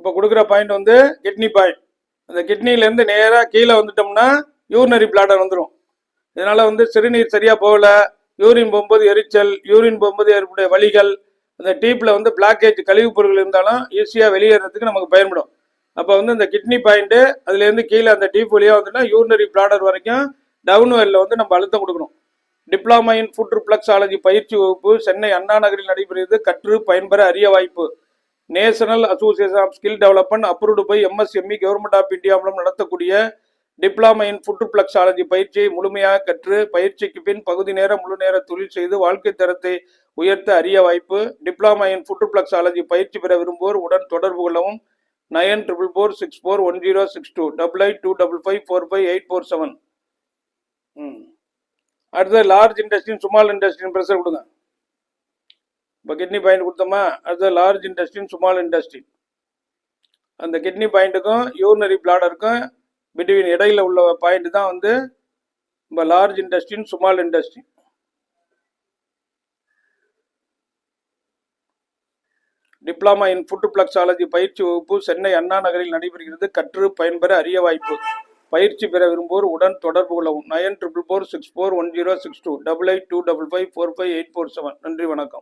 இப்போ கொடுக்குற பாயிண்ட் வந்து கிட்னி பாயிண்ட். அந்த கிட்னிலேருந்து நேராக கீழே வந்துட்டோம்னா யூரினரி பிளாடர் வந்துடும். இதனால் வந்து சிறுநீர் சரியாக போகல, யூரின் போகும்போது எரிச்சல், யூரின் போகும்போது ஏற்படைய வலிகள், அந்த டீப்பில் வந்து பிளாக்கேஜ் கழிவுப் பொருட்கள் இருந்தாலும் ஈஸியாக வெளியேறதுக்கு நமக்கு பயன்படும். அப்போ வந்து இந்த கிட்னி பாயிண்ட்டு அதுலேருந்து கீழே அந்த டீப் வழியாக வந்துட்டா யூரினரி பிளாடர் வரைக்கும் டவுன் வெல்ல வந்து நம்ம அழுத்தம் கொடுக்கணும். டிப்ளமா இன் ஃபுட் ரிஃப்ளெக்ஸாலஜி பயிற்சி வகுப்பு சென்னை அண்ணா நகரில் நடைபெறுகிறது. கற்று பயன்பெற அரிய வாய்ப்பு. National association of skill development approved by MSME government of India மூலம் நடத்தக்கூடிய டிப்ளமா இன் ஃபுட் ரிஃப்ளெக்ஸாலஜி பயிற்சியை முழுமையாக கற்று பயிற்சிக்கு பின் பகுதி நேர முழு நேர தொழில் செய்து வாழ்க்கை தரத்தை உயர்த்த அரிய வாய்ப்பு. டிப்ளமா இன் ஃபுட் ரிஃப்ளெக்ஸாலஜி பயிற்சி பெற விரும்புவோர் உடன் தொடர்பு கொள்ளவும். 9444641062 8825554547. அடுத்தது லார்ஜ் இண்டஸ்ட்ரின் ஸ்மால் இண்டஸ்ட்ரின் ப்ரெஷர் கொடுங்க. இப்போ கிட்னி பாயிண்ட் கொடுத்தோமா, அடுத்தது லார்ஜ் இண்டஸ்ட்ரின் ஸ்மால் இண்டஸ்ட்ரி. அந்த கிட்னி பாயிண்ட்டுக்கும் யூரினரி பிளாடருக்கும் பிட்வீன் இடையில உள்ள பாயிண்ட் தான் வந்து இப்போ large இண்டஸ்ட்ரின் small industry. Diploma in food reflexology பயிற்சி வகுப்பு சென்னை அண்ணா நகரில் நடைபெறுகிறது. கற்று பயன்பெற அரிய வாய்ப்பு. பயிற்சி பெற விரும்புவோர் உடன் தொடர்பு கொள்ளவும். 9444641062 8825554547. நன்றி, வணக்கம்.